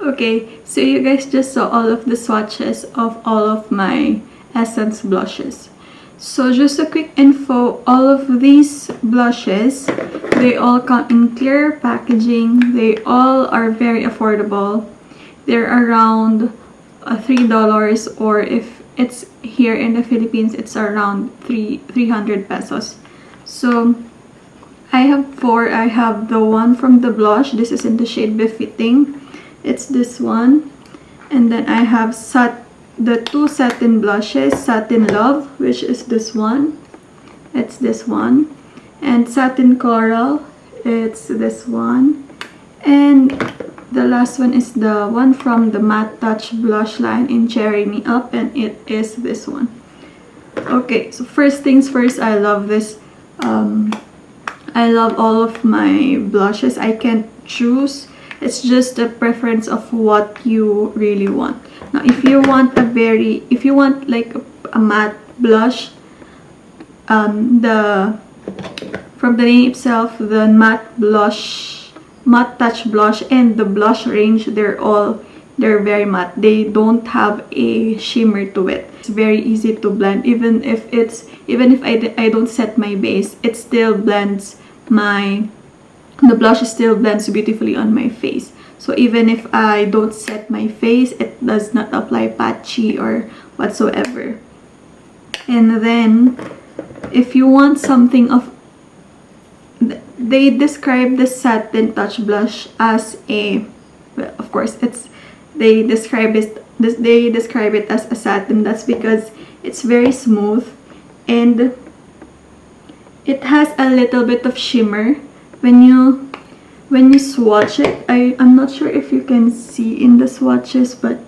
Okay, so you guys just saw all of the swatches of all of my Essence blushes. So just a quick info, all of these blushes, they all come in clear packaging. They all are very affordable. They're around $3, or if it's here in the Philippines, it's around 300 pesos. So I have 4. I have the one from the blush. This is in the shade Befitting. It's this one. And then I have the 2 satin blushes, Satin Love, which is this one. It's this one. And Satin Coral, it's this one. And the last one is the one from the Matte Touch blush line in Cherry Me Up, and it is this one. Okay, so first things first, I love this. I love all of my blushes. I can't choose. It's just a preference of what you really want. Now, if you want like a matte blush, from the name itself, the matte touch blush and the blush range, they're very matte. They don't have a shimmer to it. It's very easy to blend. Even if I don't set my base, it still blends the blush still blends beautifully on my face. So even if I don't set my face, it does not apply patchy or whatsoever. And then if you want something of, they describe the Satin Touch blush as a, well, of course they describe it as a satin. That's because it's very smooth and it has a little bit of shimmer when you swatch it. I'm not sure if you can see in the swatches, but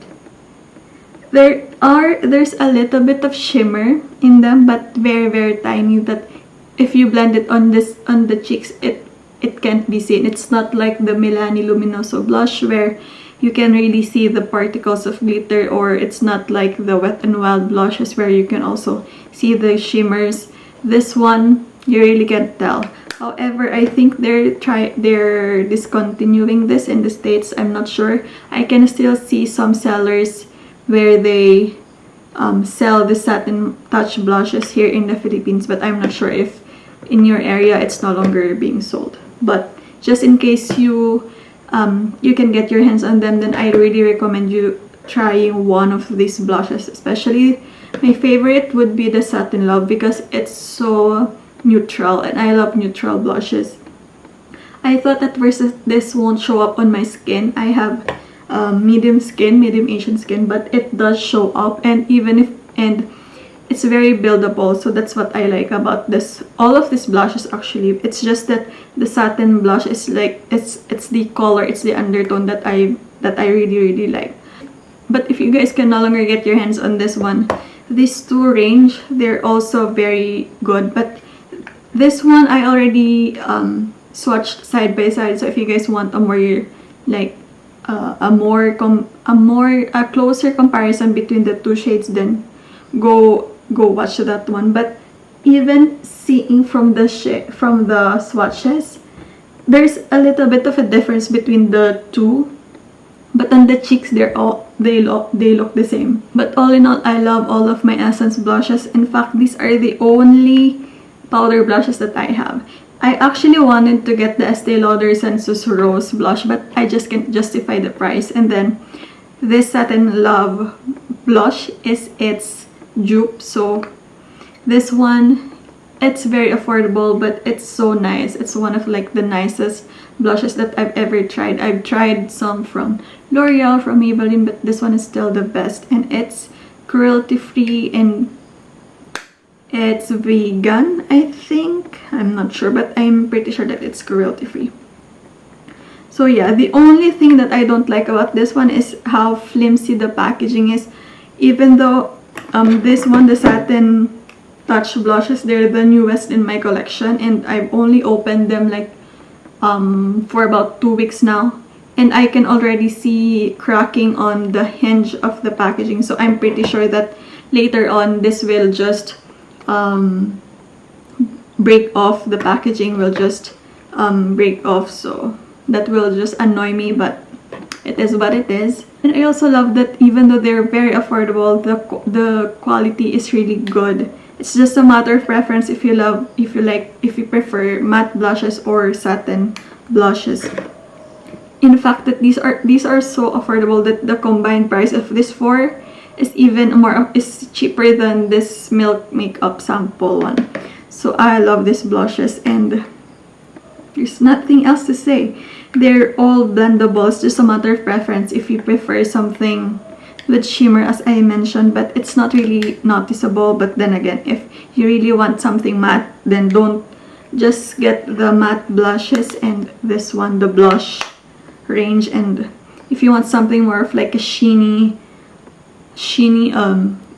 there's a little bit of shimmer in them, but very, very tiny, that if you blend it on the cheeks, it can't be seen. It's not like the Milani Luminoso blush where you can really see the particles of glitter, or it's not like the Wet n Wild blushes where you can also see the shimmers. This one, you really can't tell. However, I think they're discontinuing this in the States. I'm not sure. I can still see some sellers where they sell the Satin Touch blushes here in the Philippines, but I'm not sure if in your area it's no longer being sold. But just in case you can get your hands on them, then I really recommend you trying one of these blushes. Especially my favorite would be the Satin Love, because it's so neutral, and I love neutral blushes. I thought at first this won't show up on my skin. I have medium Asian skin, but it does show up, and it's very buildable. So that's what I like about this. All of these blushes, actually, it's just that the satin blush is like, it's the color, it's the undertone that I really, really like. But if you guys can no longer get your hands on this one, these two range, they're also very good. But this one I already swatched side by side. So if you guys want a more like a closer comparison between the two shades, then go watch that one. But even seeing from the swatches, there's a little bit of a difference between the two. But on the cheeks, they look the same. But all in all, I love all of my Essence blushes. In fact, these are the only powder blushes that I have. I actually wanted to get the Estee Lauder Sensuous Rose blush, but I just can't justify the price. And then this Satin Love blush is its dupe. So this one, it's very affordable, but it's so nice. It's one of like the nicest blushes that I've ever tried. I've tried some from L'Oreal, from Maybelline, but this one is still the best. And it's cruelty-free and it's vegan, I think. I'm not sure, but I'm pretty sure that it's cruelty-free. So yeah, the only thing that I don't like about this one is how flimsy the packaging is. Even though this one, the Satin Touch blushes, they're the newest in my collection, and I've only opened them like for about 2 weeks now, and I can already see cracking on the hinge of the packaging. So I'm pretty sure that later on this will just break off. The packaging will just break off, so that will just annoy me, but it is what it is. And I also love that even though they're very affordable, the quality is really good. It's just a matter of preference if you prefer matte blushes or satin blushes. In fact, that these are so affordable that the combined price of these four is cheaper than this Milk Makeup sample one. So I love these blushes, and there's nothing else to say. They're all blendable. It's just a matter of preference if you prefer something with shimmer, as I mentioned, but it's not really noticeable. But then again, if you really want something matte, then don't just get the matte blushes and this one, the blush range. And if you want something more of like a sheeny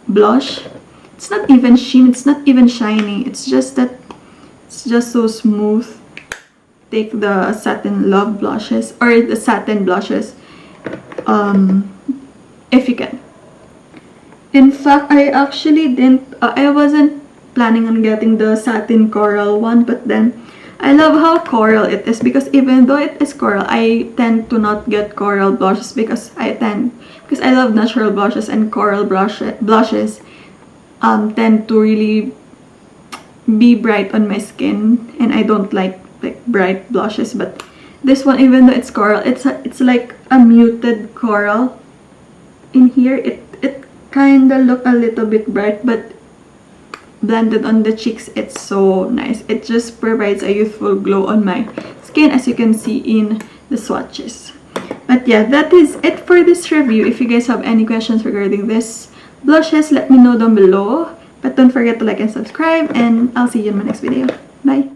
blush, it's not even sheen, it's not even shiny, it's just so smooth. Take the Satin Love blushes or the satin blushes if you can. In fact, I wasn't planning on getting the satin coral one, but then I love how coral it is, because even though it is coral, I tend to not get coral blushes because I love natural blushes, and coral blushes tend to really be bright on my skin, and I don't like bright blushes. But this one, even though it's coral, it's like a muted coral. In here, it kind of look a little bit bright, but blended on the cheeks, it's so nice. It just provides a youthful glow on my skin, as you can see in the swatches. But yeah, that is it for this review. If you guys have any questions regarding this blushes, let me know down below. But don't forget to like and subscribe, and I'll see you in my next video. Bye!